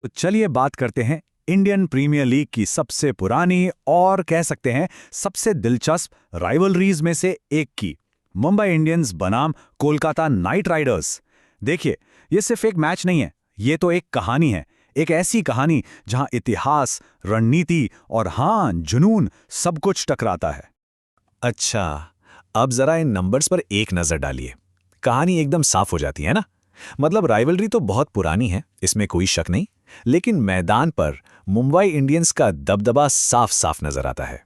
तो चलिए बात करते हैं इंडियन प्रीमियर लीग की सबसे पुरानी और कह सकते हैं सबसे दिलचस्प राइवलरीज में से एक की, मुंबई इंडियंस बनाम कोलकाता नाइट राइडर्स। देखिए, ये सिर्फ एक मैच नहीं है, ये तो एक कहानी है। एक ऐसी कहानी जहां इतिहास, रणनीति और हाँ, जुनून सब कुछ टकराता है। अच्छा, अब जरा इन नंबर्स पर एक नजर डालिए। कहानी एकदम साफ हो जाती है ना। मतलब राइवलरी तो बहुत पुरानी है, इसमें कोई शक नहीं, लेकिन मैदान पर मुंबई इंडियंस का दबदबा साफ साफ नजर आता है।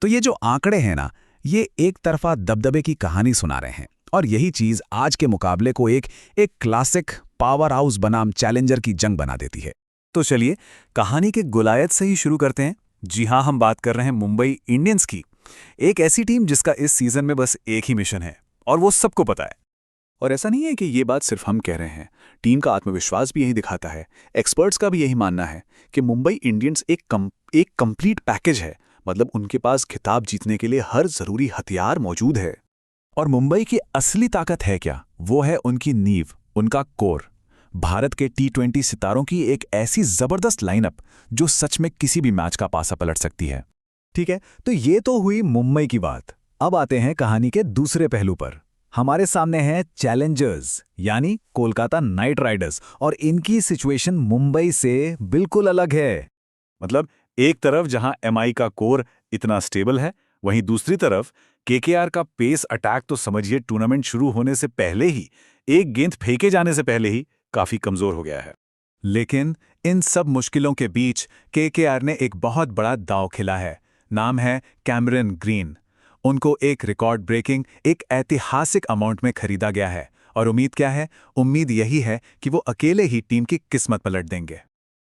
तो ये जो आंकड़े हैं ना, ये एक तरफा दबदबे की कहानी सुना रहे हैं, और यही चीज आज के मुकाबले को एक क्लासिक पावर हाउस बनाम चैलेंजर की जंग बना देती है। तो चलिए कहानी के गुलायत से ही शुरू करते हैं। जी हाँ, हम बात कर रहे हैं मुंबई इंडियंस की, एक ऐसी टीम जिसका इस सीजन में बस एक ही मिशन है और वो सबको पता है। और ऐसा नहीं है कि ये बात सिर्फ हम कह रहे हैं, टीम का आत्मविश्वास भी यही दिखाता है। एक्सपर्ट्स का भी यही मानना है कि मुंबई इंडियंस एक कंप्लीट पैकेज है। मतलब उनके पास खिताब जीतने के लिए हर जरूरी हथियार मौजूद है। और मुंबई की असली ताकत है क्या? वो है उनकी नींव, उनका कोर। भारत के T20 सितारों की एक ऐसी जबरदस्त लाइनअप जो सच में किसी भी मैच का पासा पलट सकती है। ठीक है, तो ये तो हुई मुंबई की बात। अब आते हैं कहानी के दूसरे पहलू पर। हमारे सामने है चैलेंजर्स यानी कोलकाता नाइट राइडर्स, और इनकी सिचुएशन मुंबई से बिल्कुल अलग है। मतलब एक तरफ जहां एमआई का कोर इतना स्टेबल है, वहीं दूसरी तरफ केकेआर का पेस अटैक तो समझिए टूर्नामेंट शुरू होने से पहले ही, एक गेंद फेंके जाने से पहले ही काफी कमजोर हो गया है। लेकिन इन सब मुश्किलों के बीच केकेआर ने एक बहुत बड़ा दांव खेला है। नाम है कैमरन ग्रीन। उनको एक रिकॉर्ड ब्रेकिंग, एक ऐतिहासिक अमाउंट में खरीदा गया है, और उम्मीद क्या है? उम्मीद यही है कि वो अकेले ही टीम की किस्मत पलट देंगे।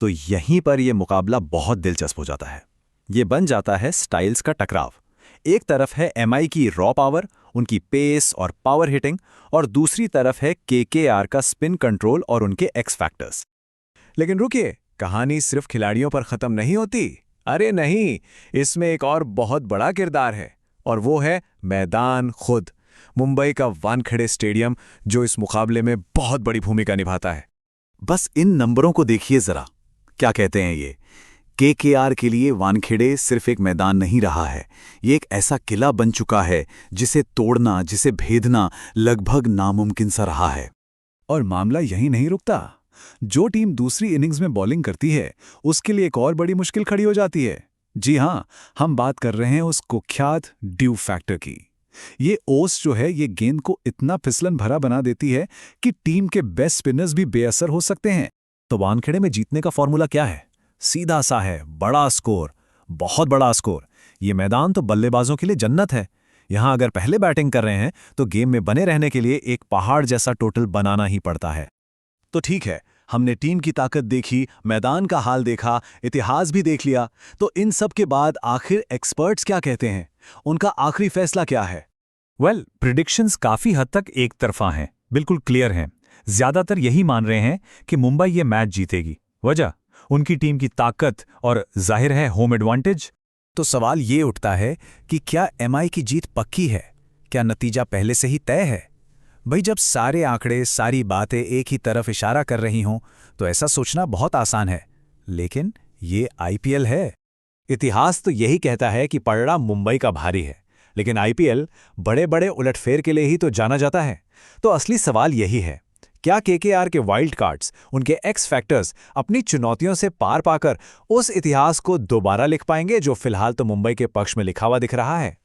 तो यहीं पर यह मुकाबला बहुत दिलचस्प हो जाता है। ये बन जाता है स्टाइल्स का टकराव। एक तरफ है एमआई की रॉ पावर, उनकी पेस और पावर हिटिंग, और दूसरी तरफ है केकेआर का स्पिन कंट्रोल और उनके एक्स फैक्टर्स। लेकिन रुकिए, कहानी सिर्फ खिलाड़ियों पर खत्म नहीं होती। अरे नहीं, इसमें एक और बहुत बड़ा किरदार है, और वो है मैदान खुद। मुंबई का वानखेड़े स्टेडियम, जो इस मुकाबले में बहुत बड़ी भूमिका निभाता है। बस इन नंबरों को देखिए जरा। क्या कहते हैं ये? केकेआर के लिए वानखेड़े सिर्फ एक मैदान नहीं रहा है, ये एक ऐसा किला बन चुका है जिसे तोड़ना, जिसे भेदना लगभग नामुमकिन सा रहा है। और मामला यही नहीं रुकता। जो टीम दूसरी इनिंग्स में बॉलिंग करती है, उसके लिए एक और बड़ी मुश्किल खड़ी हो जाती है। जी हां, हम बात कर रहे हैं उस कुख्यात ड्यू फैक्टर की। ये ओस जो है, ये गेंद को इतना फिसलन भरा बना देती है कि टीम के बेस्ट स्पिनर्स भी बेअसर हो सकते हैं। तो वानखेड़े में जीतने का फॉर्मूला क्या है? सीधा सा है, बड़ा स्कोर, बहुत बड़ा स्कोर। ये मैदान तो बल्लेबाजों के लिए जन्नत है। यहां अगर पहले बैटिंग कर रहे हैं तो गेम में बने रहने के लिए एक पहाड़ जैसा टोटल बनाना ही पड़ता है। तो ठीक है, हमने टीम की ताकत देखी, मैदान का हाल देखा, इतिहास भी देख लिया। तो इन सब के बाद आखिर एक्सपर्ट्स क्या कहते हैं? उनका आखिरी फैसला क्या है? प्रिडिक्शंस काफी हद तक एक तरफा हैं, बिल्कुल क्लियर हैं। ज्यादातर यही मान रहे हैं कि मुंबई ये मैच जीतेगी। वजह उनकी टीम की ताकत और जाहिर है होम एडवांटेज। तो सवाल ये उठता है कि क्या एमआई की जीत पक्की है? क्या नतीजा पहले से ही तय है? भाई, जब सारे आंकड़े, सारी बातें एक ही तरफ इशारा कर रही हों, तो ऐसा सोचना बहुत आसान है। लेकिन ये आईपीएल है। इतिहास तो यही कहता है कि पलड़ा मुंबई का भारी है, लेकिन आईपीएल बड़े बड़े उलटफेर के लिए ही तो जाना जाता है। तो असली सवाल यही है, क्या केकेआर के वाइल्ड कार्ड्स, उनके एक्स फैक्टर्स अपनी चुनौतियों से पार पाकर उस इतिहास को दोबारा लिख पाएंगे जो फिलहाल तो मुंबई के पक्ष में लिखा हुआ दिख रहा है?